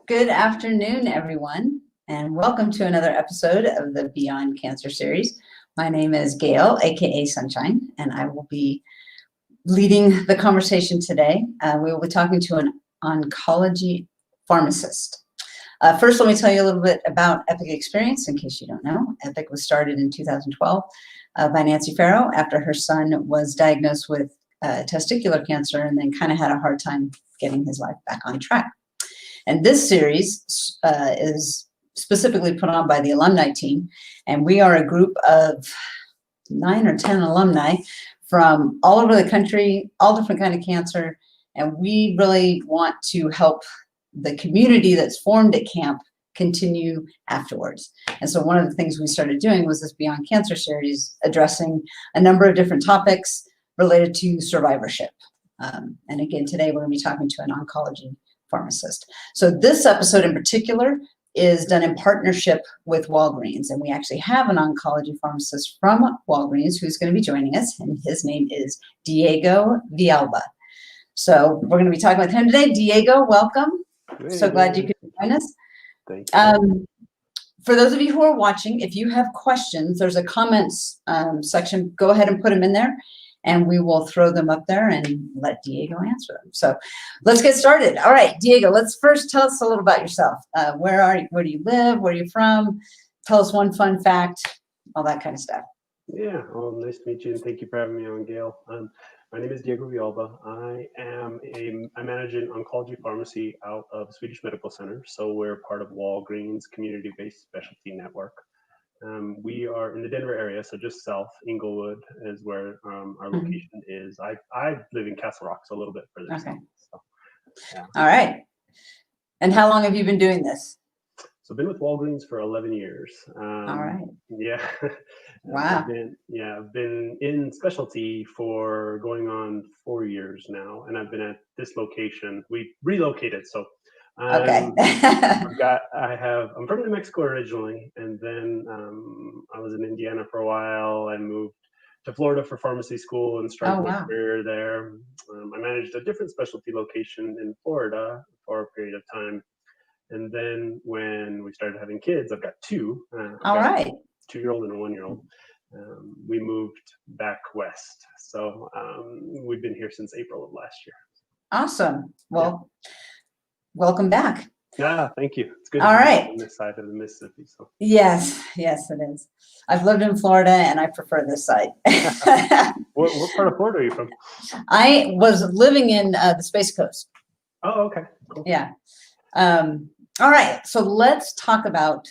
Good afternoon, everyone, and welcome to another episode of the Beyond Cancer series. My name is Gail, aka Sunshine, and I will be leading the conversation today. We will be talking to an oncology pharmacist. First, let me tell you a little bit about Epic Experience, in case you don't know. Epic was started in 2012 by Nancy Farrow after her son was diagnosed with testicular cancer and then kind of had a hard time getting his life back on track. And this series is specifically put on by the alumni team, and we are a group of 9 or 10 alumni from all over the country, all different kind of cancer, and we really want to help the community that's formed at camp continue afterwards. And so one of the things we started doing was this Beyond Cancer series, addressing a number of different topics related to survivorship. And again, today we're going to be talking to an oncology pharmacist. So this episode in particular is done in partnership with Walgreens, and we actually have an oncology pharmacist from Walgreens who's going to be joining us, and his name is Diego Villalba. So we're going to be talking with him today. Diego, welcome. So glad you could join us. Thank you. For those of you who are watching, if you have questions, there's a comments section. Go ahead and put them in there, and we will throw them up there and let Diego answer them. So let's get started. All right, Diego, let's first tell us a little about yourself. Where are you? Where do you live? Where are you from? Tell us one fun fact, all that kind of stuff. Yeah, well, nice to meet you, and thank you for having me on, Gail. My name is Diego Villalba. I manage an oncology pharmacy out of Swedish Medical Center, so we're part of Walgreens community-based specialty network. We are in the Denver area, so just south. Inglewood is where our location is. I live in Castle Rock, so a little bit further south. So, yeah. All right. And how long have you been doing this? So I've been with Walgreens for 11 years. All right. Yeah. Wow. I've been in specialty for going on 4 years now, and I've been at this location. We relocated, so okay. I'm from New Mexico originally, and then I was in Indiana for a while. I moved to Florida for pharmacy school and started my career there. I managed a different specialty location in Florida for a period of time. And then when we started having kids, I've got two. All right. 2-year-old and a 1-year-old. We moved back west. So we've been here since April of last year. Awesome. Well, welcome back. Yeah, thank you. It's good All right. on this side of the Mississippi. So. Yes, it is. I've lived in Florida and I prefer this side. What part of Florida are you from? I was living in the Space Coast. Oh, okay. Cool. Yeah. All right. So let's talk about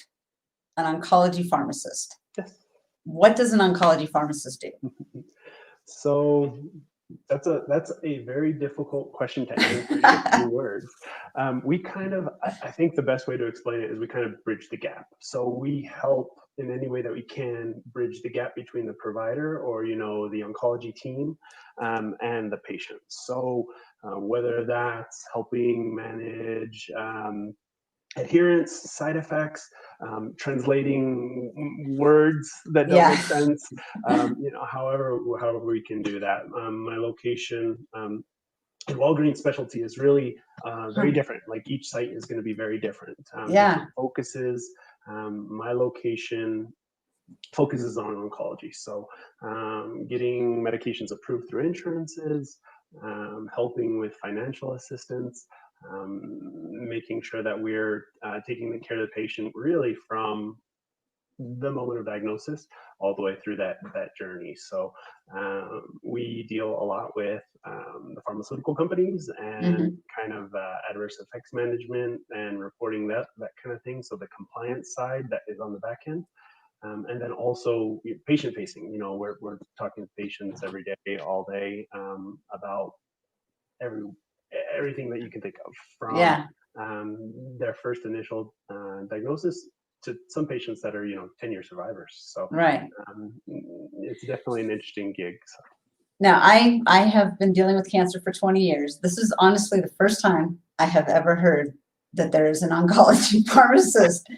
an oncology pharmacist. Yes. What does an oncology pharmacist do? So that's a very difficult question to answer in a few words. I think the best way to explain it is we kind of bridge the gap. So we help in any way that we can bridge the gap between the provider or, the oncology team and the patient. So whether that's helping manage adherence, side effects, translating words that don't make sense, however we can do that. My location at Walgreens specialty is really very different. Like each site is going to be very different. Focuses. My location focuses on oncology. So getting medications approved through insurances, helping with financial assistance, making sure that we're taking the care of the patient really from the moment of diagnosis all the way through that journey. So we deal a lot with the pharmaceutical companies and kind of adverse effects management and reporting that kind of thing. So the compliance side that is on the back end. And then also patient facing, we're talking to patients every day, all day, about everything that you can think of, from their first initial diagnosis to some patients that are 10-year survivors. So it's definitely an interesting gig. So. Now I have been dealing with cancer for 20 years. This is honestly the first time I have ever heard that there is an oncology pharmacist.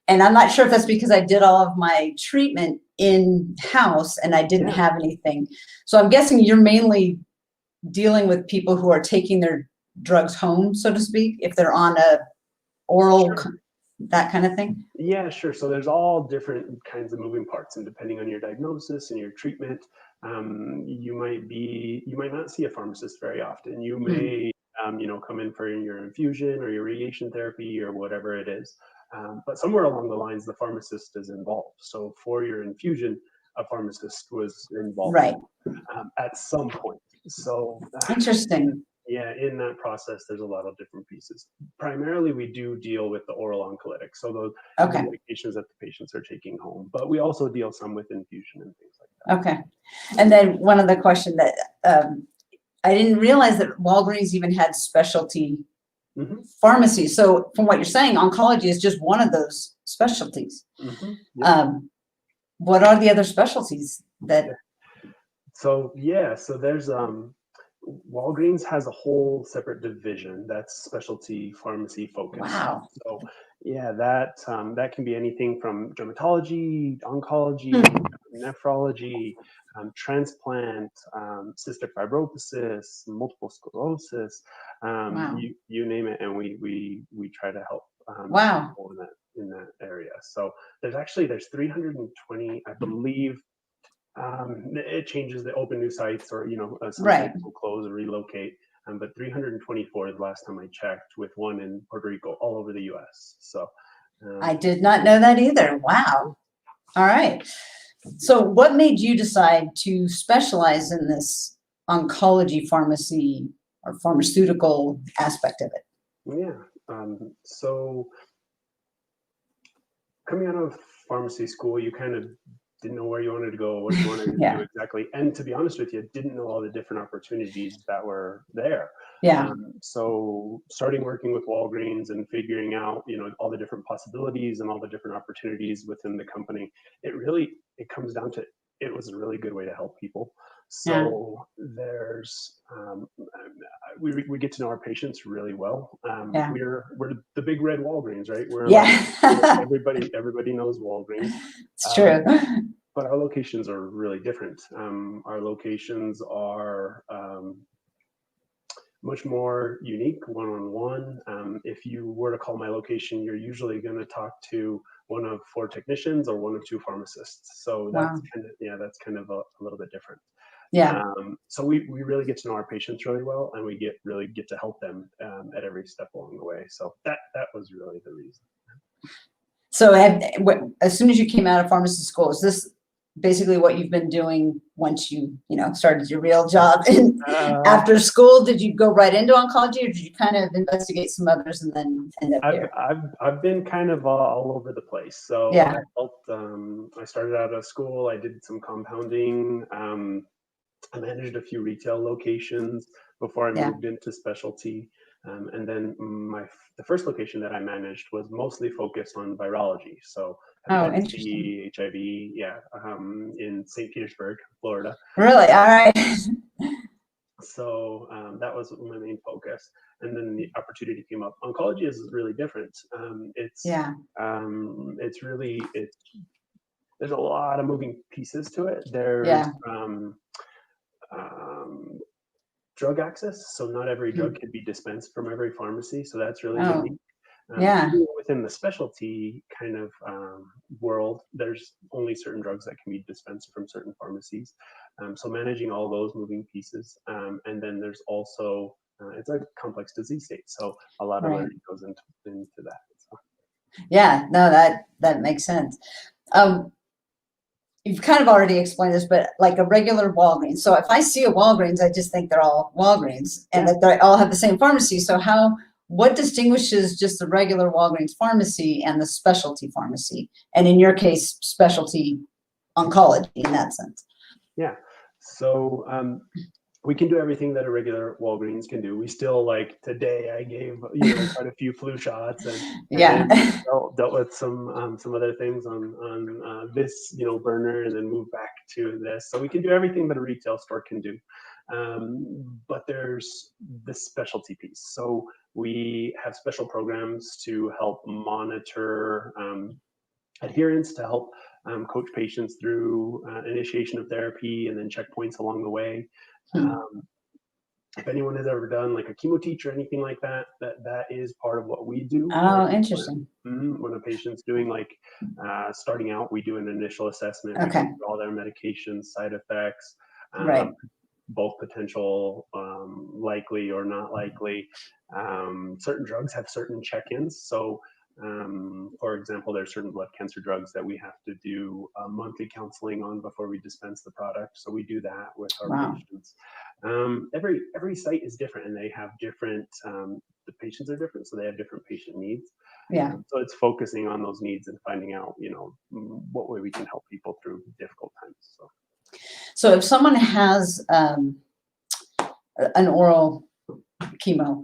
And I'm not sure if that's because I did all of my treatment in-house and I didn't have anything. So I'm guessing you're mainly dealing with people who are taking drugs home, so to speak, if they're on a oral, Sure. that kind of thing? Yeah, sure. So there's all different kinds of moving parts, and depending on your diagnosis and your treatment, you might not see a pharmacist very often. You Hmm. may, come in for your infusion or your radiation therapy or whatever it is. But somewhere along the lines, the pharmacist is involved. So for your infusion, a pharmacist was involved Right. at some point. So Interesting. in that process, there's a lot of different pieces. Primarily, we do deal with the oral oncolytics, so the Okay. medications that the patients are taking home, but we also deal some with infusion and things like that. Okay. And then one other question that I didn't realize that Walgreens even had specialty Mm-hmm. pharmacies. So from what you're saying, oncology is just one of those specialties. Mm-hmm. Yeah. What are the other specialties that? So there's Walgreens has a whole separate division that's specialty pharmacy focused. Wow. So that can be anything from dermatology, oncology, nephrology, transplant, cystic fibrosis, multiple sclerosis, Wow. you name it, and we try to help Wow. people in that area. So there's 320, I believe. It changes. They open new sites, or some Right. sites will close or relocate. But 324 the last time I checked, with one in Puerto Rico, all over the U.S. So I did not know that either. Wow. All right. So what made you decide to specialize in this oncology pharmacy or pharmaceutical aspect of it? yeah, so coming out of pharmacy school, you kind of didn't know where you wanted to go, what you wanted to Yeah. do exactly. And to be honest with you, didn't know all the different opportunities that were there. Yeah. So starting working with Walgreens and figuring out, all the different possibilities and all the different opportunities within the company, it comes down to, it was a really good way to help people. Yeah. So there's we get to know our patients really well. Yeah. We're the big red Walgreens, right? We're Yeah. like everybody knows Walgreens. It's true. But our locations are really different. Our locations are much more unique, one-on-one. If you were to call my location, you're usually going to talk to one of 4 technicians or one of 2 pharmacists. So Wow. that's kind of a little bit different. Yeah. So we really get to know our patients really well, and we really get to help them at every step along the way. So that was really the reason. So as soon as you came out of pharmacy school, is this basically what you've been doing once you started your real job? And after school, did you go right into oncology, or did you kind of investigate some others and then end up here? I've been kind of all over the place. So Yeah. I started out of school. I did some compounding. I managed a few retail locations before I moved into specialty. And then the first location that I managed was mostly focused on virology. So hepatitis C, HIV, in St. Petersburg, Florida. Really? All right. So that was my main focus. And then the opportunity came up. Oncology is really different. There's a lot of moving pieces to it. There's drug access, so not every drug can be dispensed from every pharmacy, so that's really unique. Within the specialty kind of world, there's only certain drugs that can be dispensed from certain pharmacies. So managing all those moving pieces, and then there's also it's a complex disease state, so a lot of learning goes into that. So. Yeah, no, that makes sense. You've kind of already explained this, but like a regular Walgreens. So if I see a Walgreens, I just think they're all Walgreens and that they all have the same pharmacy. So what distinguishes just the regular Walgreens pharmacy and the specialty pharmacy? And in your case, specialty oncology in that sense. Yeah. So we can do everything that a regular Walgreens can do. We still, like today, I gave quite a few flu shots and dealt with some other things on this burner, and then moved back to this. So we can do everything that a retail store can do. But there's this specialty piece. So we have special programs to help monitor adherence, to help coach patients through initiation of therapy and then checkpoints along the way. if anyone has ever done like a chemo teach or anything like that, that is part of what we do. Oh, interesting. When a patient's doing like starting out, we do an initial assessment. Okay. We go through all their medications, side effects, Right. both potential, likely or not likely. Certain drugs have certain check-ins. So, for example, there's certain blood cancer drugs that we have to do monthly counseling on before we dispense the product. So we do that with our patients. Every site is different, and they have different. The patients are different, so they have different patient needs. Yeah. So it's focusing on those needs and finding out, what way we can help people through difficult times. So if someone has an oral chemo,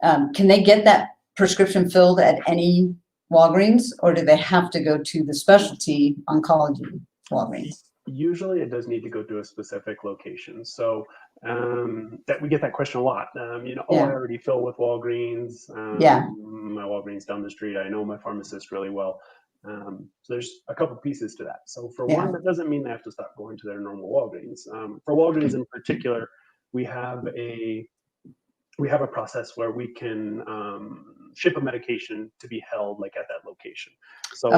can they get that prescription filled at any Walgreens, or do they have to go to the specialty oncology Walgreens? Usually it does need to go to a specific location. So that we get that question a lot. I already fill with Walgreens. My Walgreens down the street. I know my pharmacist really well. So there's a couple pieces to that. So for one, that doesn't mean they have to stop going to their normal Walgreens. For Walgreens in particular, we have a process where we can ship a medication to be held like at that location. So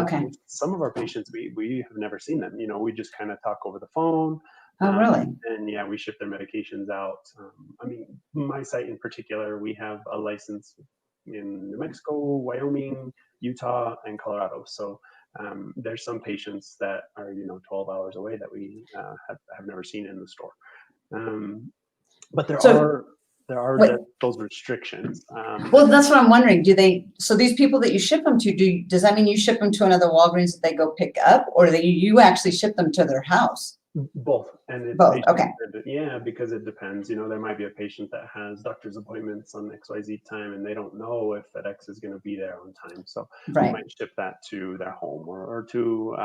some of our patients, we have never seen them. We just kind of talk over the phone. Oh, really? And we ship their medications out. My site in particular, we have a license in New Mexico, Wyoming, Utah, and Colorado. So there's some patients that are 12 hours away that we have never seen in the store. But there are those restrictions. Well, that's what I'm wondering. So these people that you ship them to, does that mean you ship them to another Walgreens that they go pick up, or you actually ship them to their house? Both. And both. Okay. Yeah, because it depends. There might be a patient that has doctor's appointments on XYZ time, and they don't know if FedEx is going to be there on time. So we might ship that to their home, or to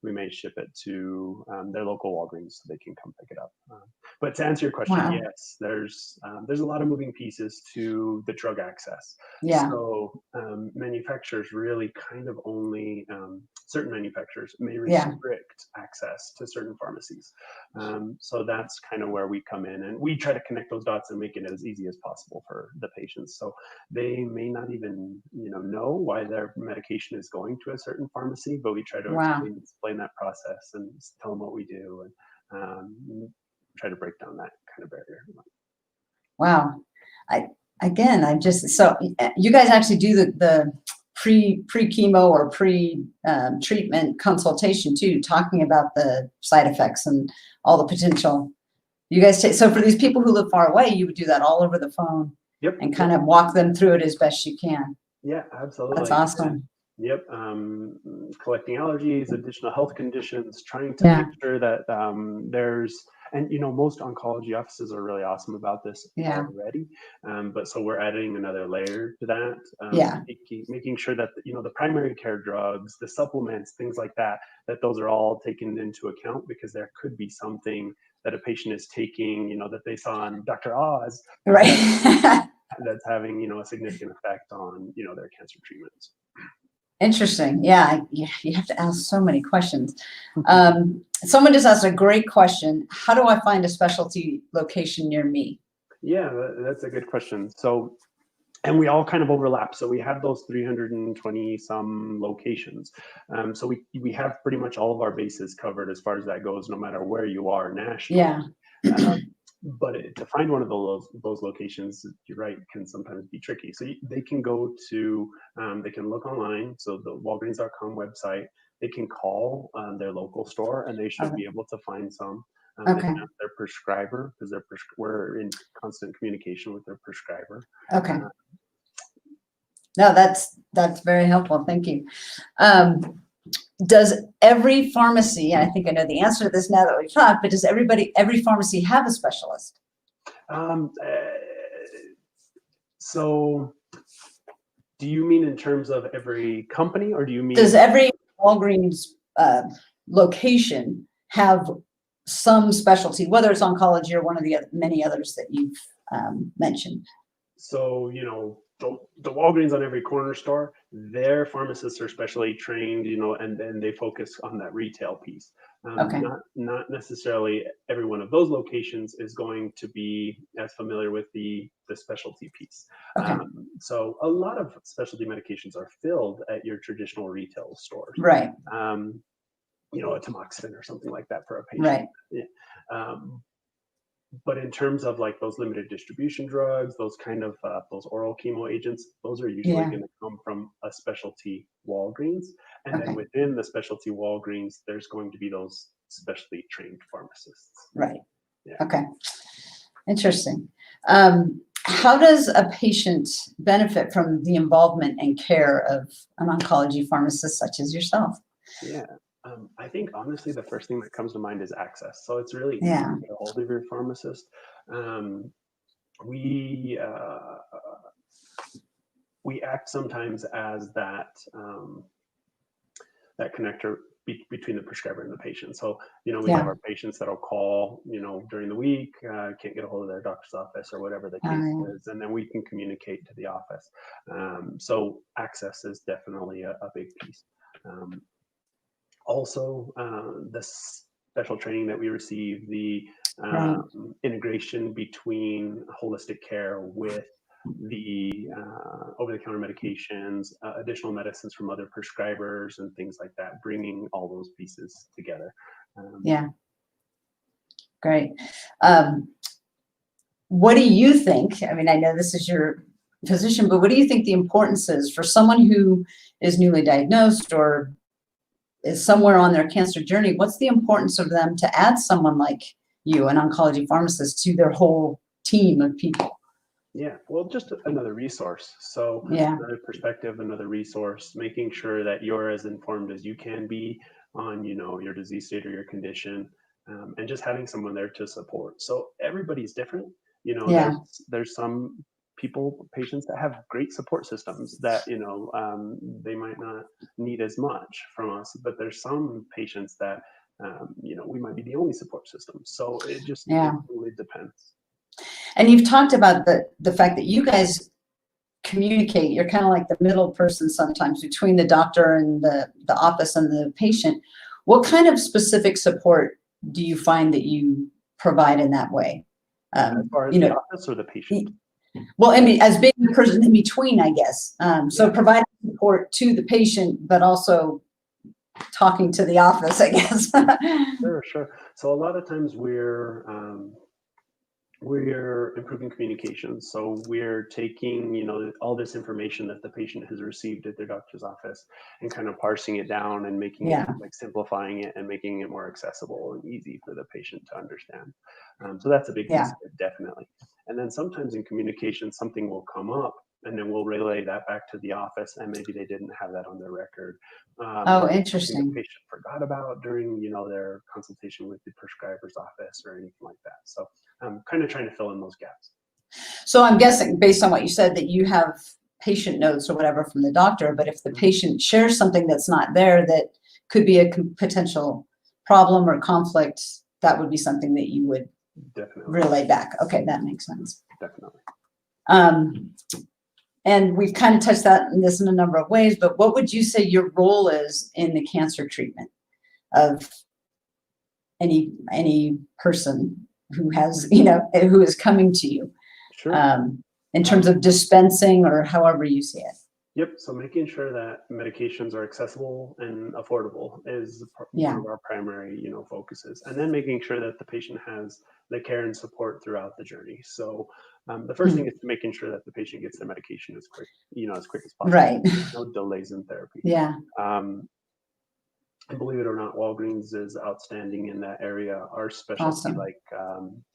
we may ship it to their local Walgreens so they can come pick it up. But to answer your question, yes, there's a lot of moving pieces to the drug access. Yeah. So manufacturers really kind of only certain manufacturers may restrict access to certain pharmacies. So that's kind of where we come in, and we try to connect those dots and make it as easy as possible for the patients. So they may not even know why their medication is going to a certain pharmacy, but we try to explain that process and tell them what we do, and try to break down that kind of barrier. Wow. So you guys actually do the pre-chemo or pre-treatment consultation too, talking about the side effects and all the potential. You guys so for these people who live far away, you would do that all over the phone. Yep. And kind of walk them through it as best you can. Yeah, absolutely. That's awesome. Yep. Collecting allergies, additional health conditions, trying to make sure that there's, and most oncology offices are really awesome about this already. But so we're adding another layer to that. Making sure that the primary care drugs, the supplements, things like that those are all taken into account, because there could be something that a patient is taking, that they saw on Dr. Oz, right? That's having a significant effect on their cancer treatments. Interesting. Yeah, you have to ask so many questions. Someone just asked a great question. How do I find a specialty location near me? Yeah, that's a good question. So, and we all kind of overlap. So we have those 320 some locations. So we have pretty much all of our bases covered as far as that goes, no matter where you are nationally. Yeah. But to find one of those locations, you're right, can sometimes be tricky. So they can go to, they can look online. So the Walgreens.com website, they can call their local store, and they should be able to find some. They can ask their prescriber, because we're in constant communication with their prescriber. Okay. No, that's very helpful. Thank you. Does every pharmacy, and I think I know the answer to this now that we've talked, but does every pharmacy have a specialist? So do you mean in terms of every company, or do you mean? Does every Walgreens location have some specialty, whether it's oncology or one of the many others that you've mentioned? So, the Walgreens on every corner store, their pharmacists are specially trained, and then they focus on that retail piece. Okay. Not necessarily every one of those locations is going to be as familiar with the specialty piece. Okay. So a lot of specialty medications are filled at your traditional retail stores. Right. A tamoxifen or something like that for a patient. Right. Yeah. But in terms of like those limited distribution drugs, those kind of those oral chemo agents, those are usually going to come from a specialty Walgreens. And then within the specialty Walgreens, there's going to be those specially trained pharmacists. Right. Yeah. Okay. Interesting. How does a patient benefit from the involvement and care of an oncology pharmacist such as yourself? Yeah. I think honestly, the first thing that comes to mind is access. So it's really easy Yeah. to get a hold of your pharmacist. We act sometimes as that that connector between the prescriber and the patient. So we have our patients that'll call during the week, can't get a hold of their doctor's office or whatever the case is, and then we can communicate to the office. So access is definitely a big piece. Also, the special training that we receive, the integration between holistic care with the over-the-counter medications, additional medicines from other prescribers and things like that, bringing all those pieces together. Yeah. Great. What do you think? I mean, I know this is your position, but what do you think the importance is for someone who is newly diagnosed or is somewhere on their cancer journey? What's the importance of them to add someone like you, an oncology pharmacist, to their whole team of people? Yeah, well, just another resource. So another perspective, another resource, making sure that you're as informed as you can be on, your disease state or your condition, and just having someone there to support. So everybody's different. There's some patients that have great support systems that, they might not need as much from us, but there's some patients that, we might be the only support system. So it just it really depends. And you've talked about the fact that you guys communicate. You're kind of like the middle person sometimes between the doctor and the office and the patient. What kind of specific support do you find that you provide in that way? As far as the office or the patient? Well, I mean, as being the person in between, I guess. So providing support to the patient, but also talking to the office, I guess. Sure. So a lot of times we're improving communication. So we're taking, all this information that the patient has received at their doctor's office and kind of parsing it down and making it, like simplifying it and making it more accessible and easy for the patient to understand. So that's a big piece of it, definitely. And then sometimes in communication, something will come up and then we'll relay that back to the office, and maybe they didn't have that on their record. Interesting. The patient forgot about during, their consultation with the prescriber's office or anything like that. So I'm kind of trying to fill in those gaps. So I'm guessing, based on what you said, that you have patient notes or whatever from the doctor, but if the patient shares something that's not there that could be a potential problem or conflict, that would be something that you would relay back. Okay, that makes sense. Definitely. And we've kind of touched on this in a number of ways, but what would you say your role is in the cancer treatment of any person who has, who is coming to you? Sure. In terms of dispensing or however you see it? Yep. So making sure that medications are accessible and affordable is one of our primary, focuses. And then making sure that the patient has the care and support throughout the journey. So the first thing is making sure that the patient gets their medication as quick as possible. Right. No delays in therapy. Yeah. And believe it or not, Walgreens is outstanding in that area. Our specialty,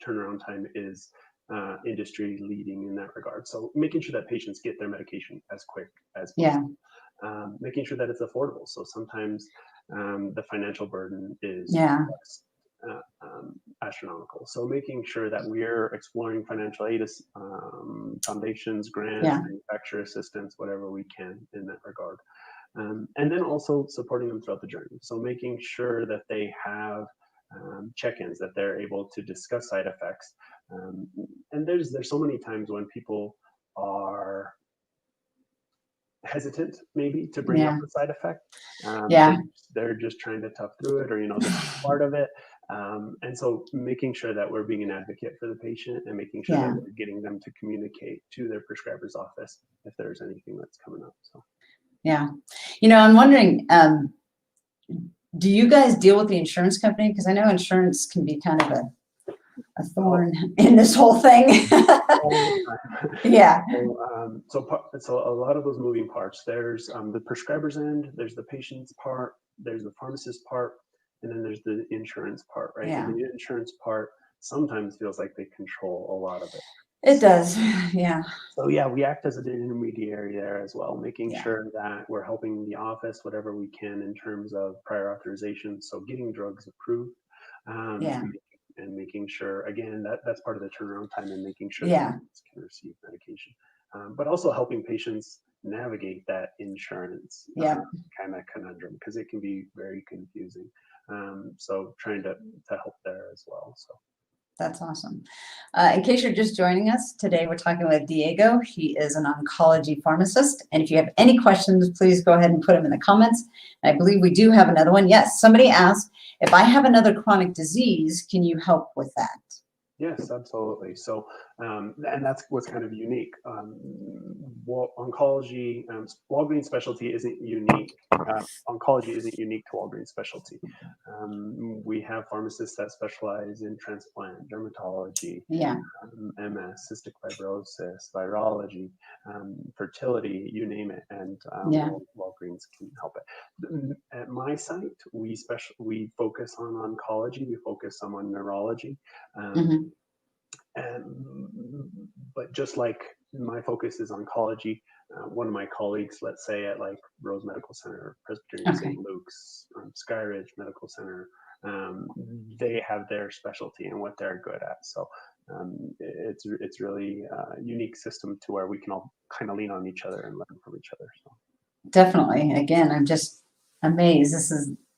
turnaround time, is industry leading in that regard. So making sure that patients get their medication as quick as possible. Making sure that it's affordable. So sometimes the financial burden is astronomical. So making sure that we're exploring financial aid, foundations, grants, manufacturer assistance, whatever we can in that regard. And then also supporting them throughout the journey. So making sure that they have check-ins, that they're able to discuss side effects. And there's so many times when people are hesitant maybe to bring up the side effect. Yeah. They're just trying to tough through it, or, this is part of it. And so making sure that we're being an advocate for the patient and making sure that we're getting them to communicate to their prescriber's office if there's anything that's coming up. So. Yeah. I'm wondering, do you guys deal with the insurance company? Because I know insurance can be kind of a thorn in this whole thing. Yeah. So a lot of those moving parts, there's the prescriber's end, there's the patient's part, there's the pharmacist part, and then there's the insurance part, right? Yeah. And the insurance part sometimes feels like they control a lot of it. It does, yeah. So we act as an intermediary there as well, making sure that we're helping the office whatever we can in terms of prior authorization, so getting drugs approved, and making sure, again, that's part of the turnaround time, and making sure that patients can receive medication, but also helping patients navigate that insurance kind of conundrum, because it can be very confusing. So trying to help there as well. So. That's awesome. In case you're just joining us, today we're talking with Diego. He is an oncology pharmacist. And if you have any questions, please go ahead and put them in the comments. And I believe we do have another one. Yes, somebody asked, if I have another chronic disease, can you help with that? Yes, absolutely. So, and that's what's kind of unique. Oncology, Walgreens specialty isn't unique. Oncology isn't unique to Walgreens specialty. We have pharmacists that specialize in transplant, dermatology, MS, cystic fibrosis, virology, fertility, you name it, and Walgreens can help it. At my site, we focus on oncology. We focus some on neurology. But just like my focus is oncology, one of my colleagues, let's say at like Rose Medical Center, Presbyterian St. Luke's, Skyridge Medical Center, they have their specialty and what they're good at. So it's really a unique system to where we can all kind of lean on each other and learn from each other. So. Definitely. Again, I'm just amazed.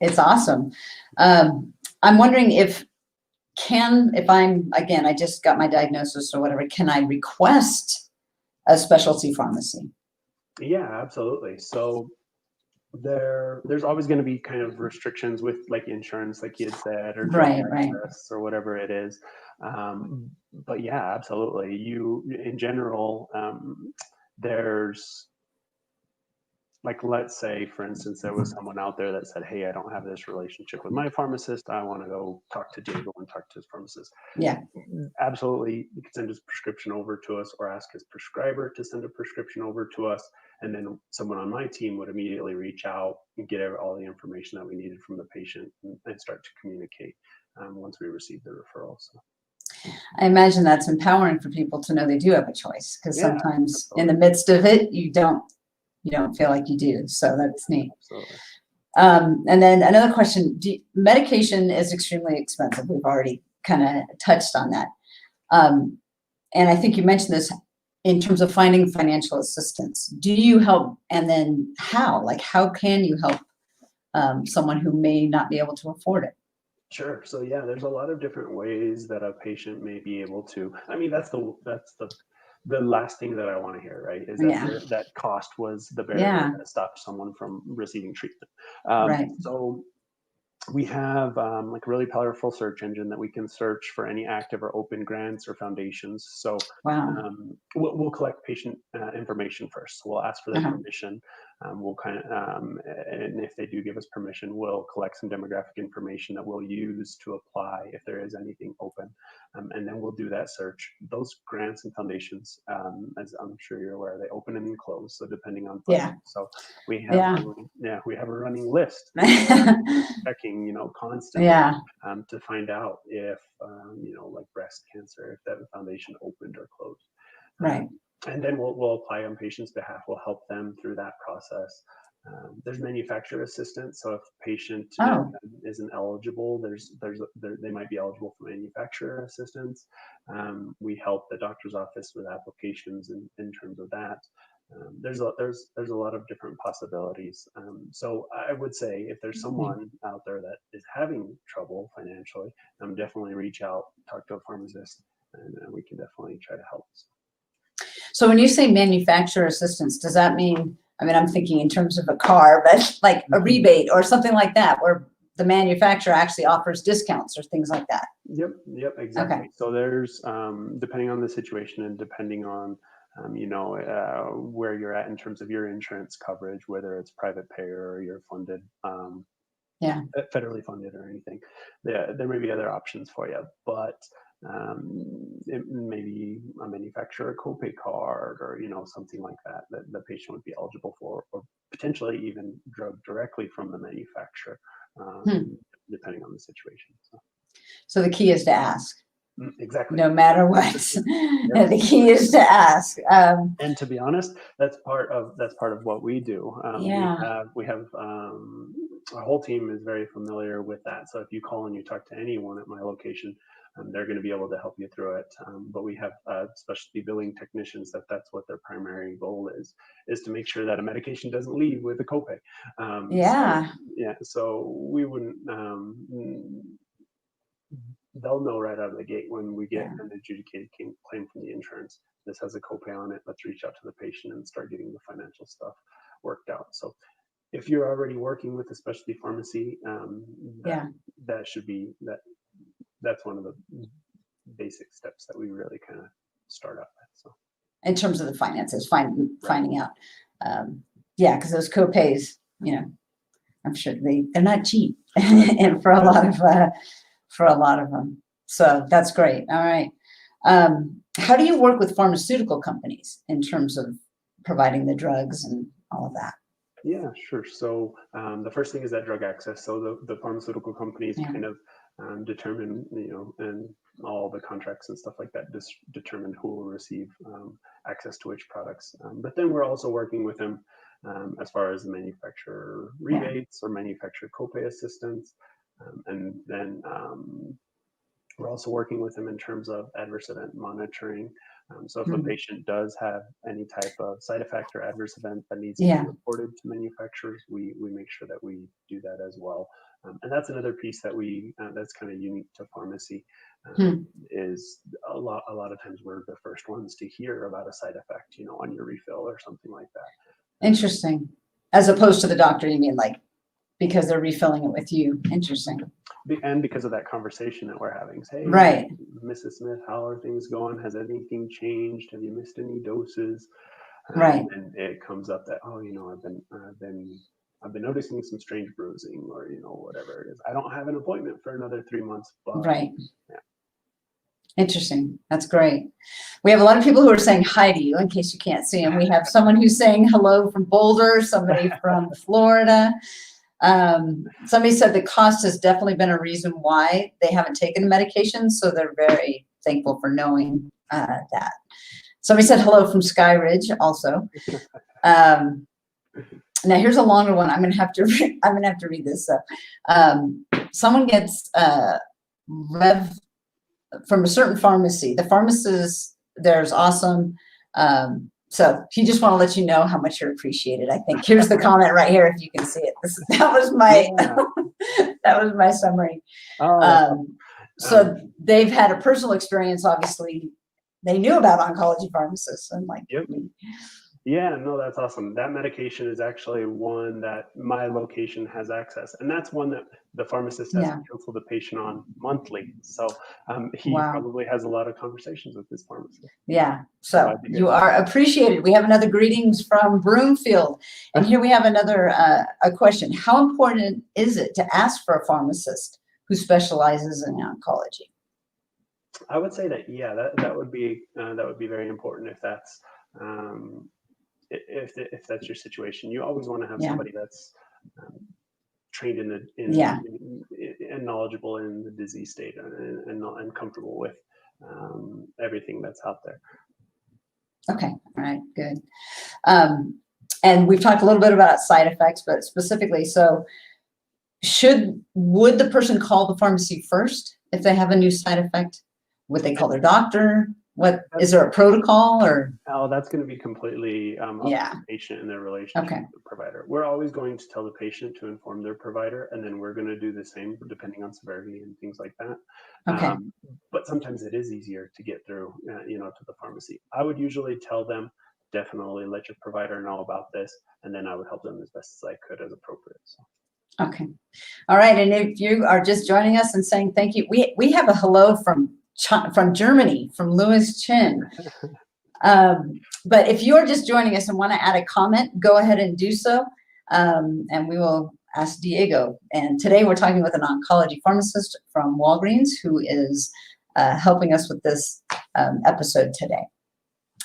It's awesome. I'm wondering if I just got my diagnosis or whatever, can I request a specialty pharmacy? Yeah, absolutely. So there's always going to be kind of restrictions with like insurance, like you had said, or drug access or whatever it is. But yeah, absolutely. In general, there's, like, let's say, for instance, there was someone out there that said, hey, I don't have this relationship with my pharmacist. I want to go talk to Diego and talk to his pharmacist. Yeah. Absolutely. He can send his prescription over to us, or ask his prescriber to send a prescription over to us. And then someone on my team would immediately reach out and get all the information that we needed from the patient and start to communicate once we receive the referral. So. I imagine that's empowering for people to know they do have a choice, because sometimes in the midst of it, you don't feel like you do. So that's neat. Absolutely. And then another question, medication is extremely expensive. We've already kind of touched on that. And I think you mentioned this in terms of finding financial assistance. Do you help? And then how? Like, how can you help someone who may not be able to afford it? Sure. So yeah, there's a lot of different ways that a patient may be able to. I mean, that's the last thing that I want to hear, right? Is that that cost was the barrier that stopped someone from receiving treatment. So we have like a really powerful search engine that we can search for any active or open grants or foundations. So we'll collect patient information first. So we'll ask for their permission. We'll and if they do give us permission, we'll collect some demographic information that we'll use to apply if there is anything open. And then we'll do that search. Those grants and foundations, as I'm sure you're aware, they open and close. So depending on funding. So we have we have a running list checking, constantly to find out if like breast cancer, if that foundation opened or closed. And then we'll apply on patients' behalf. We'll help them through that process. There's manufacturer assistance. So if a patient isn't eligible, they might be eligible for manufacturer assistance. We help the doctor's office with applications in terms of that. There's a lot of different possibilities. So I would say if there's someone out there that is having trouble financially, definitely reach out, talk to a pharmacist, and we can definitely try to help. So when you say manufacturer assistance, does that mean I mean, I'm thinking in terms of a car, but like a rebate or something like that, where the manufacturer actually offers discounts or things like that. Yep, exactly. Okay. So there's, depending on the situation and depending on, where you're at in terms of your insurance coverage, whether it's private payer or you're funded, Yeah. federally funded or anything, there may be other options for you, but it may be a manufacturer copay card or something like that the patient would be eligible for, or potentially even drug directly from the manufacturer, depending on the situation. So the key is to ask. Exactly. No matter what. Yep. The key is to ask. And to be honest, that's part of what we do. Yeah. We have our whole team is very familiar with that. So if you call and you talk to anyone at my location, they're going to be able to help you through it. But we have specialty billing technicians that's what their primary goal is to make sure that a medication doesn't leave with a copay. Yeah. So we wouldn't. They'll know right out of the gate when we get an adjudicated claim from the insurance. This has a copay on it. Let's reach out to the patient and start getting the financial stuff worked out. So if you're already working with a specialty pharmacy, that should be that's one of the basic steps that we really kind of start out with. So in terms of the finances, finding out, because those copays, I'm sure they're not cheap, and for a lot of them. So that's great. All right. How do you work with pharmaceutical companies in terms of providing the drugs and all of that? Yeah, sure. So the first thing is that drug access. So the pharmaceutical companies kind of determine, and all the contracts and stuff like that determine who will receive access to which products. But then we're also working with them as far as the manufacturer rebates or manufacturer copay assistance. And then we're also working with them in terms of adverse event monitoring. So if a patient does have any type of side effect or adverse event that needs to be reported to manufacturers, we make sure that we do that as well. And that's another piece that that's kind of unique to pharmacy, is a lot of times we're the first ones to hear about a side effect, on your refill or something like that. Interesting. As opposed to the doctor, you mean, like, because they're refilling it with you. Interesting. And because of that conversation that we're having. Say, right. Mrs. Smith, how are things going? Has anything changed? Have you missed any doses? Right. And it comes up that, I've been noticing some strange bruising, or whatever it is. I don't have an appointment for another 3 months. But, right. Yeah. Interesting. That's great. We have a lot of people who are saying hi to you, in case you can't see them. We have someone who's saying hello from Boulder, somebody from Florida. Somebody said the cost has definitely been a reason why they haven't taken the medication, so they're very thankful for knowing that. Somebody said hello from Sky Ridge also. Now here's a longer one. I'm gonna have to read this. So, someone gets rev from a certain pharmacy. The pharmacist there's awesome. So he just want to let you know how much you're appreciated. I think here's the comment right here, if you can see it. That was my that was my summary. So they've had a personal experience. Obviously, they knew about oncology pharmacists, and like. Yep. Yeah, no, that's awesome. That medication is actually one that my location has access, and that's one that the pharmacist has to counsel the patient on monthly. So he probably has a lot of conversations with his pharmacist. Yeah, so you are appreciated. We have another greetings from Broomfield, and here we have another a question. How important is it to ask for a pharmacist who specializes in oncology? I would say that that would be very important if that's. If that's your situation, you always want to have somebody that's trained and knowledgeable in the disease state and comfortable with everything that's out there. Okay, all right, good. And we've talked a little bit about side effects, but specifically, so would the person call the pharmacy first if they have a new side effect? Would they call their doctor? What is there a protocol, or? Oh, that's going to be completely up to the patient and their relationship with the provider. We're always going to tell the patient to inform their provider, and then we're going to do the same depending on severity and things like that. Okay. But sometimes it is easier to get through, to the pharmacy. I would usually tell them definitely let your provider know about this, and then I would help them as best as I could as appropriate. So. Okay. All right. And if you are just joining us and saying thank you, we have a hello from Germany, from Louis Chin. But if you're just joining us and want to add a comment, go ahead and do so. And we will ask Diego. And today we're talking with an oncology pharmacist from Walgreens who is helping us with this episode today.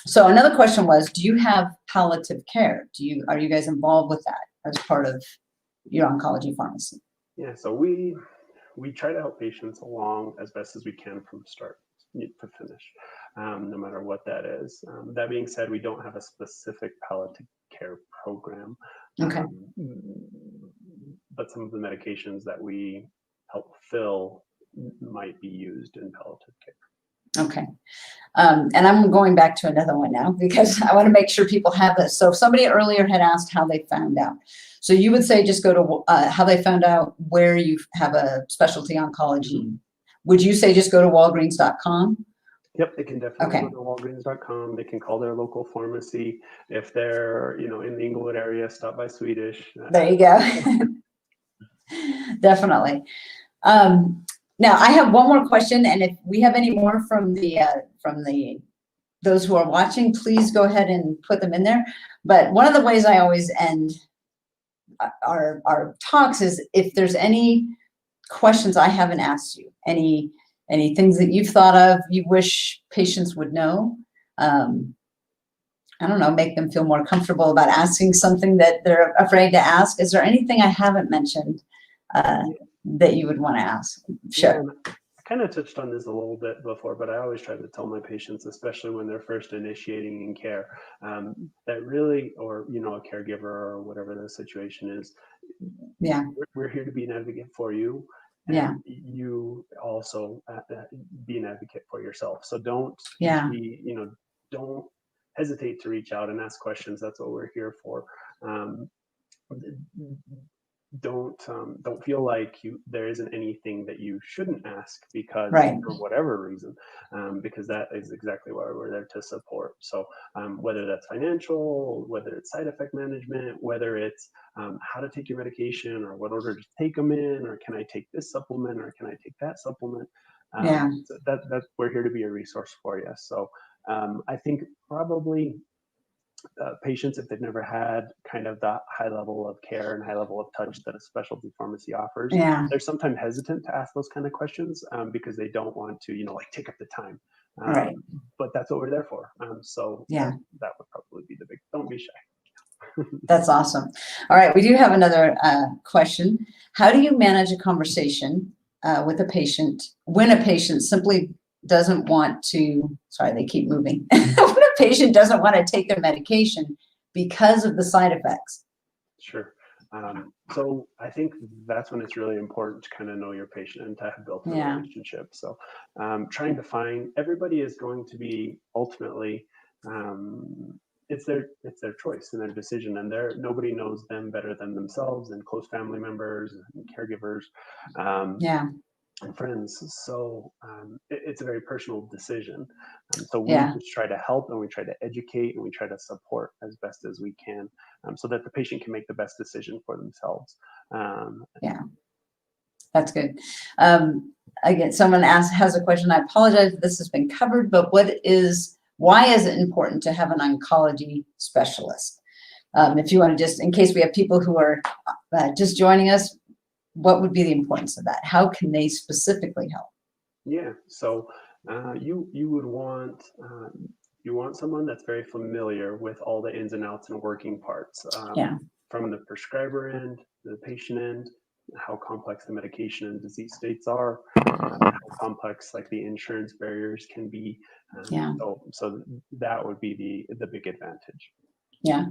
So another question was, do you have palliative care? Are you guys involved with that as part of your oncology pharmacy? Yeah, so we try to help patients along as best as we can from start to finish, no matter what that is. That being said, we don't have a specific palliative care program. Okay. But some of the medications that we help fill might be used in palliative care. Okay. And I'm going back to another one now because I want to make sure people have this. So somebody earlier had asked how they found out. So you would say just go to how they found out where you have a specialty oncology. Mm-hmm. Would you say just go to Walgreens.com? Yep, they can definitely go to Walgreens.com. They can call their local pharmacy. If they're, in the Inglewood area, stop by Swedish. There you go. Definitely. Now I have one more question, and if we have any more from those who are watching, please go ahead and put them in there. But one of the ways I always end our talks is if there's any questions I haven't asked you, any things that you've thought of, you wish patients would know. I don't know, make them feel more comfortable about asking something that they're afraid to ask. Is there anything I haven't mentioned that you would want to ask? Sure. Yeah, I kind of touched on this a little bit before, but I always try to tell my patients, especially when they're first initiating in care, that really, or, a caregiver or whatever the situation is, yeah, we're here to be an advocate for you. And yeah. You also be an advocate for yourself. So don't don't hesitate to reach out and ask questions. That's what we're here for. Don't feel like there isn't anything that you shouldn't ask because for whatever reason, because that is exactly why we're there to support. So whether that's financial, whether it's side effect management, whether it's how to take your medication or what order to take them in, or can I take this supplement or can I take that supplement? So that we're here to be a resource for you. So I think probably patients, if they've never had kind of that high level of care and high level of touch that a specialty pharmacy offers, they're sometimes hesitant to ask those kind of questions because they don't want to, take up the time. But that's what we're there for. So that would probably be the big, don't be shy. That's awesome. All right, we do have another question. How do you manage a conversation with a patient when a patient simply doesn't want to, sorry, they keep moving. When a patient doesn't want to take their medication because of the side effects? Sure. So I think that's when it's really important to kind of know your patient and to have built a relationship. So trying to find, everybody is going to be ultimately, it's their choice and their decision, and nobody knows them better than themselves and close family members and caregivers. And friends. So it's a very personal decision. So we just try to help and we try to educate and we try to support as best as we can so that the patient can make the best decision for themselves. That's good. Again, someone has a question. I apologize if this has been covered, but why is it important to have an oncology specialist? If you want to just, in case we have people who are just joining us, what would be the importance of that? How can they specifically help? Yeah, so you would want someone that's very familiar with all the ins and outs and working parts from the prescriber end, the patient end, how complex the medication and disease states are, how complex like the insurance barriers can be. So that would be the big advantage. Yeah,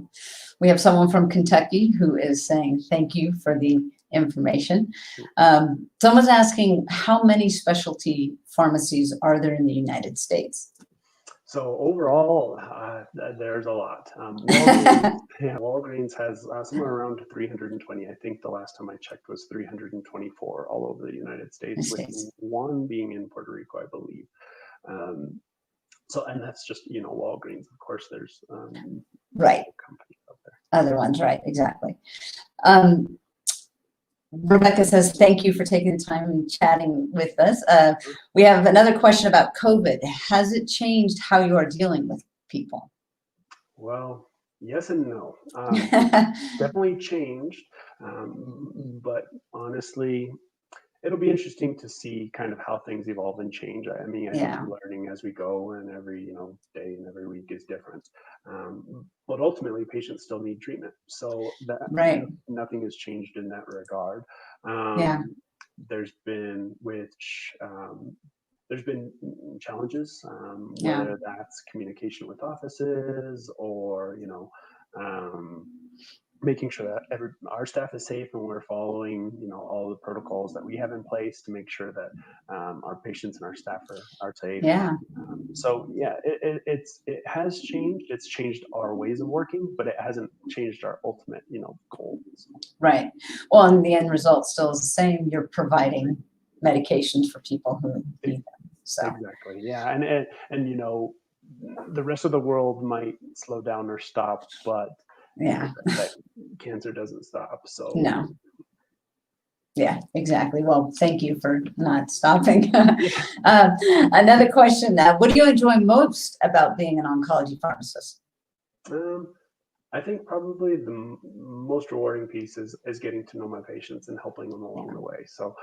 we have someone from Kentucky who is saying thank you for the information. Someone's asking, how many specialty pharmacies are there in the United States? So overall, there's a lot. Walgreens has somewhere around 320. I think the last time I checked was 324 all over the United States, with one being in Puerto Rico, I believe. So, and that's just, Walgreens. Of course, there's right. companies out there. Other ones, right? Exactly. Rebecca says, thank you for taking the time and chatting with us. We have another question about COVID. Has it changed how you are dealing with people? Well, yes and no. Definitely changed. But honestly, it'll be interesting to see kind of how things evolve and change. I mean, I think we're learning as we go, and every day and every week is different. But ultimately, patients still need treatment, so that right. nothing has changed in that regard. There's been challenges, whether that's communication with offices or making sure that our staff is safe and we're following all the protocols that we have in place to make sure that our patients and our staff are safe. So yeah, it has changed. It's changed our ways of working, but it hasn't changed our ultimate goals. Right. Well, and the end result still is the same. You're providing medications for people who need them. So exactly, yeah, and the rest of the world might slow down or stop, but that cancer doesn't stop. So no. Yeah, exactly. Well, thank you for not stopping. Another question: what do you enjoy most about being an oncology pharmacist? I think probably the most rewarding piece is getting to know my patients and helping them along the way. So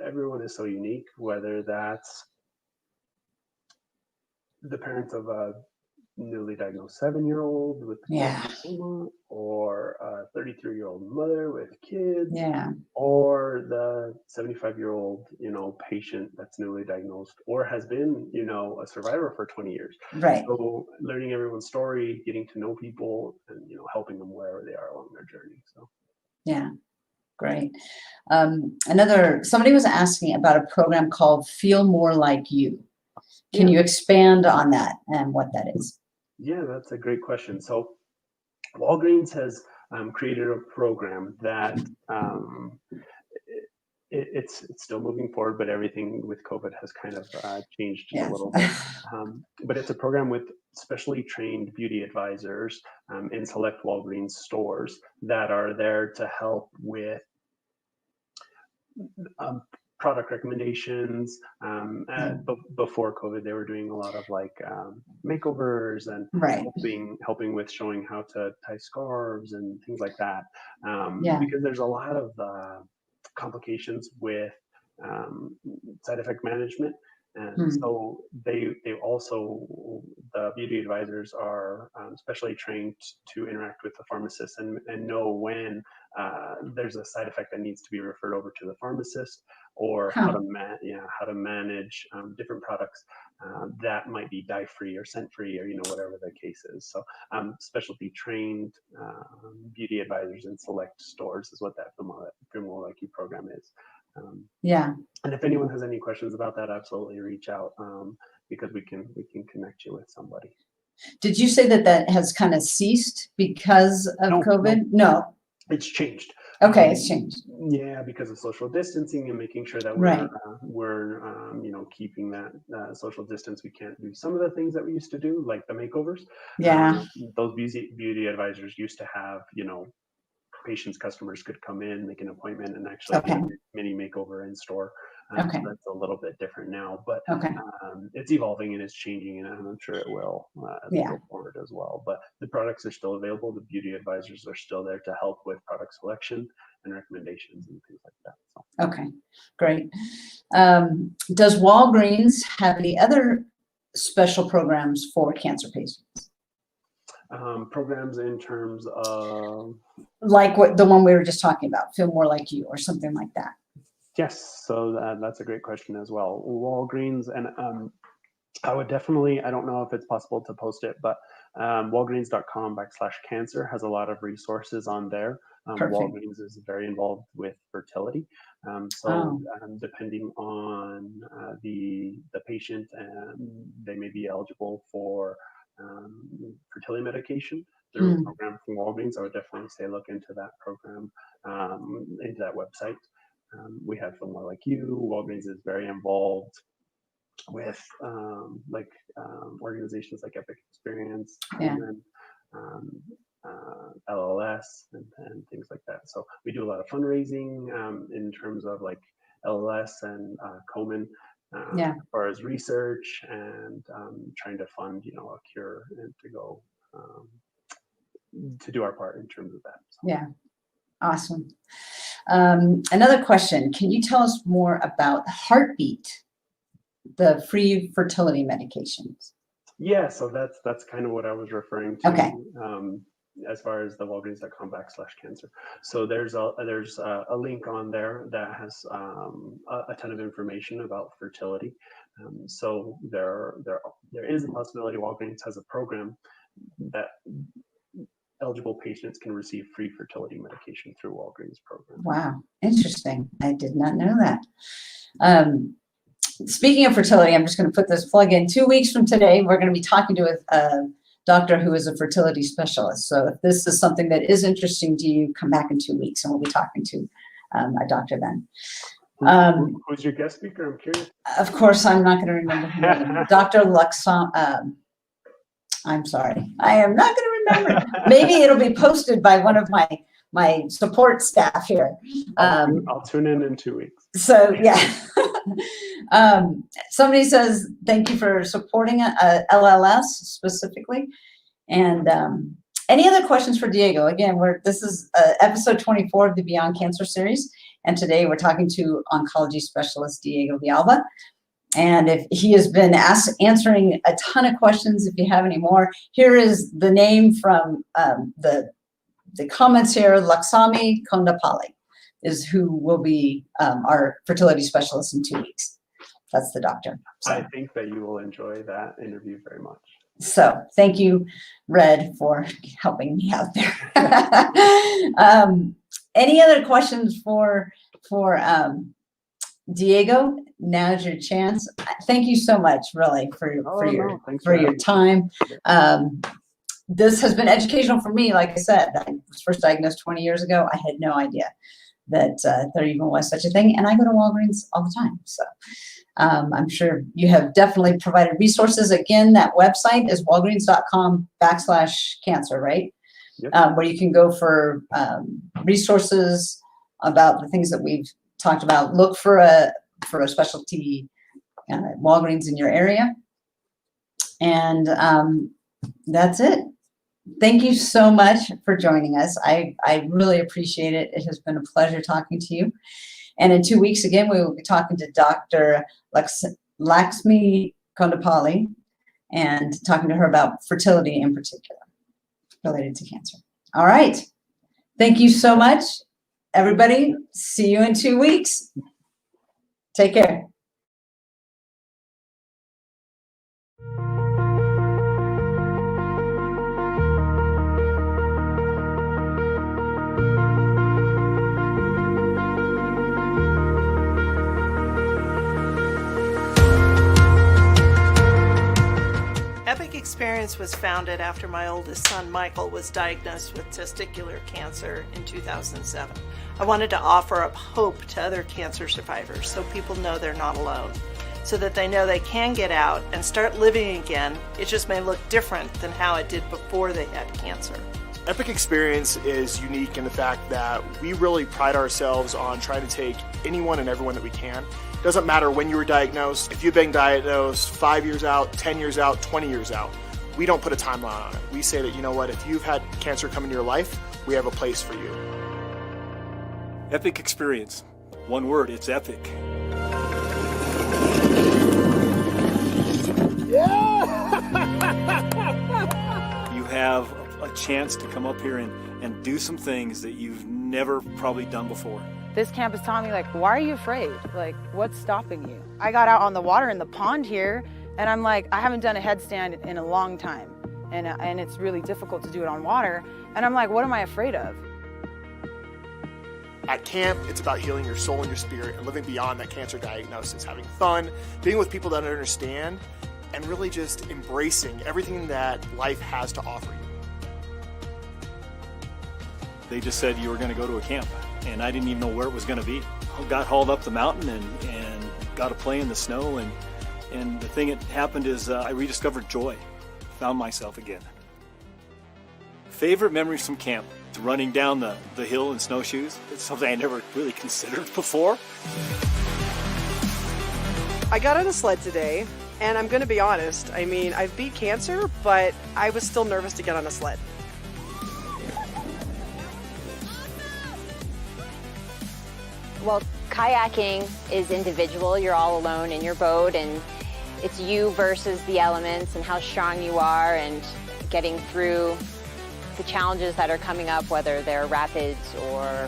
everyone is so unique, whether that's the parents of a newly diagnosed 7-year-old with lymphoma, or a 33-year-old mother with kids, or the 75-year-old patient that's newly diagnosed or has been a survivor for 20 years. Right. So learning everyone's story, getting to know people, and helping them wherever they are along their journey. So yeah, great. Somebody was asking about a program called Feel More Like You. Can you expand on that and what that is? Yeah, that's a great question. So Walgreens has created a program that it's still moving forward, but everything with COVID has kind of changed a little bit. But it's a program with specially trained beauty advisors in select Walgreens stores that are there to help with product recommendations. Before COVID, they were doing a lot of makeovers and helping with showing how to tie scarves and things like that. Because there's a lot of complications with side effect management. And so they also, the beauty advisors are specially trained to interact with the pharmacist and know when there's a side effect that needs to be referred over to the pharmacist, or how to manage different products that might be dye-free or scent-free, or whatever the case is. So specialty trained beauty advisors in select stores is what that Feel More Like You program is. And if anyone has any questions about that, absolutely reach out, because we can connect you with somebody. Did you say that has kind of ceased because of COVID? No. It's changed. Okay, it's changed. Yeah, because of social distancing and making sure that we're keeping that social distance. We can't do some of the things that we used to do, like the makeovers. Those beauty advisors used to have, customers could come in, make an appointment, and actually do a mini makeover in store. So that's a little bit different now, but it's evolving and it's changing, and I'm sure it will as we go forward as well. But the products are still available. The beauty advisors are still there to help with product selection and recommendations and things like that. So. Okay, great. Does Walgreens have any other special programs for cancer patients? Programs in terms of? Like the one we were just talking about, Feel More Like You, or something like that. Yes, so that's a great question as well. Walgreens, and I would definitely, I don't know if it's possible to post it, but walgreens.com/cancer has a lot of resources on there. Walgreens is very involved with fertility. Depending on the patient, they may be eligible for fertility medication through a program from Walgreens. I would definitely say look into that program, into that website. We have Feel More Like You. Walgreens is very involved organizations like Epic Experience, Yeah. and then LLS and things like that. So we do a lot of fundraising in terms of like LLS and Komen as far as research and trying to fund, a cure and to go to do our part in terms of that. So. Yeah, awesome. Another question, can you tell us more about Heartbeat, the free fertility medications? Yeah, so that's kind of what I was referring to. Okay. As far as the Walgreens.com/cancer. So there's a link on there that has a ton of information about fertility. So there is a possibility Walgreens has a program that eligible patients can receive free fertility medication through Walgreens program. Wow, interesting. I did not know that. Speaking of fertility, I'm just going to put this plug in. 2 weeks from today, we're going to be talking to a doctor who is a fertility specialist. So if this is something that is interesting to you, come back in 2 weeks and we'll be talking to a doctor then. Who's your guest speaker? I'm curious. Of course, I'm not going to remember her name. Dr. Luxam. I'm sorry. I am not going to remember. Maybe it'll be posted by one of my support staff here. I'll tune in 2 weeks. So yeah. Somebody says, thank you for supporting LLS specifically. And any other questions for Diego? Again, this is episode 24 of the Beyond Cancer series. And today we're talking to oncology specialist Diego Villalba. And if he has been answering a ton of questions, if you have any more, here is the name from the comments here. Laksami Kondapalli is who will be our fertility specialist in 2 weeks. That's the doctor. So. I think that you will enjoy that interview very much. So thank you, Red, for helping me out there. Any other questions for Diego? Now's your chance. Thank you so much, really, for your time. This has been educational for me. Like I said, I was first diagnosed 20 years ago. I had no idea that there even was such a thing. And I go to Walgreens all the time. So I'm sure you have definitely provided resources. Again, that website is walgreens.com/cancer, right? Yep. Where you can go for resources about the things that we've talked about. Look for a specialty Walgreens in your area. And that's it. Thank you so much for joining us. I really appreciate it. It has been a pleasure talking to you. And in 2 weeks, again, we will be talking to Dr. Laksmi Kondapalli and talking to her about fertility in particular related to cancer. All right. Thank you so much, everybody. See you in 2 weeks. Take care. Epic Experience was founded after my oldest son, Michael, was diagnosed with testicular cancer in 2007. I wanted to offer up hope to other cancer survivors so people know they're not alone, so that they know they can get out and start living again. It just may look different than how it did before they had cancer. Epic Experience is unique in the fact that we really pride ourselves on trying to take anyone and everyone that we can. It doesn't matter when you were diagnosed. If you've been diagnosed 5 years out, 10 years out, 20 years out, we don't put a timeline on it. We say that, you know what, if you've had cancer come into your life, we have a place for you. Epic Experience. One word, it's epic. Yeah! You have a chance to come up here and do some things that you've never probably done before. This camp has taught me, like, why are you afraid? Like, what's stopping you? I got out on the water in the pond here, and I'm like, I haven't done a headstand in a long time. And it's really difficult to do it on water. And I'm like, what am I afraid of? At camp, it's about healing your soul and your spirit and living beyond that cancer diagnosis, having fun, being with people that understand, and really just embracing everything that life has to offer you. They just said you were going to go to a camp, and I didn't even know where it was going to be. I got hauled up the mountain and got to play in the snow And the thing that happened is I rediscovered joy, found myself again. Favorite memories from camp? Running down the hill in snowshoes. It's something I never really considered before. I got on a sled today, and I'm going to be honest. I mean, I've beat cancer, but I was still nervous to get on a sled. Well, kayaking is individual. You're all alone in your boat, and it's you versus the elements and how strong you are and getting through the challenges that are coming up, whether they're rapids or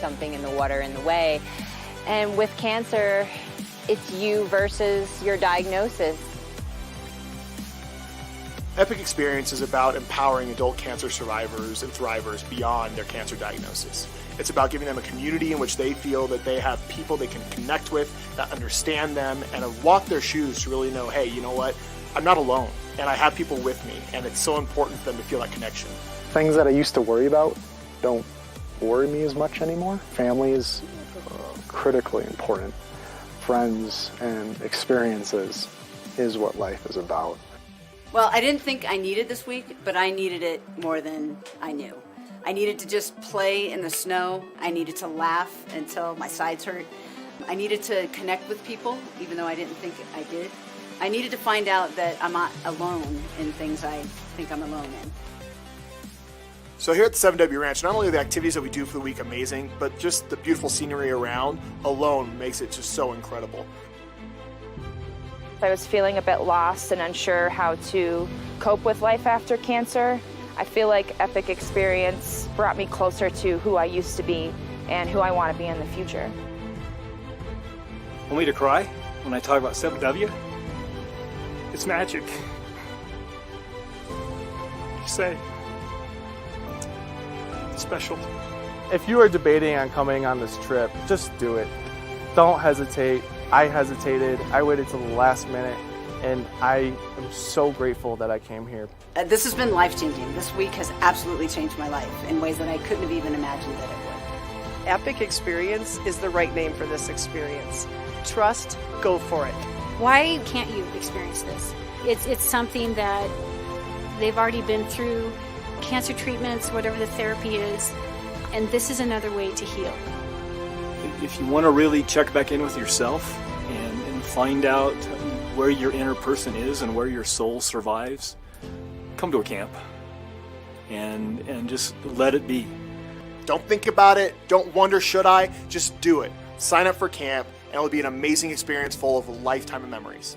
something in the water in the way. And with cancer, it's you versus your diagnosis. Epic Experience is about empowering adult cancer survivors and thrivers beyond their cancer diagnosis. It's about giving them a community in which they feel that they have people they can connect with, that understand them, and have walked their shoes to really know, hey, you know what? I'm not alone, and I have people with me, and it's so important for them to feel that connection. Things that I used to worry about don't worry me as much anymore. Family is critically important. Friends and experiences is what life is about. Well, I didn't think I needed this week, but I needed it more than I knew. I needed to just play in the snow. I needed to laugh until my sides hurt. I needed to connect with people, even though I didn't think I did. I needed to find out that I'm not alone in things I think I'm alone in. So here at the 7W Ranch, not only are the activities that we do for the week amazing, but just the beautiful scenery around alone makes it just so incredible. I was feeling a bit lost and unsure how to cope with life after cancer. I feel like Epic Experience brought me closer to who I used to be and who I want to be in the future. Want me to cry when I talk about 7W? It's magic. Just say, it's special. If you are debating on coming on this trip, just do it. Don't hesitate. I hesitated. I waited till the last minute, and I am so grateful that I came here. This has been life-changing. This week has absolutely changed my life in ways that I couldn't have even imagined that it would. Epic Experience is the right name for this experience. Trust, go for it. Why can't you experience this? It's something that they've already been through, cancer treatments, whatever the therapy is, and this is another way to heal. If you want to really check back in with yourself and find out where your inner person is and where your soul survives, come to a camp and just let it be. Don't think about it. Don't wonder, should I? Just do it. Sign up for camp, and it will be an amazing experience full of a lifetime of memories.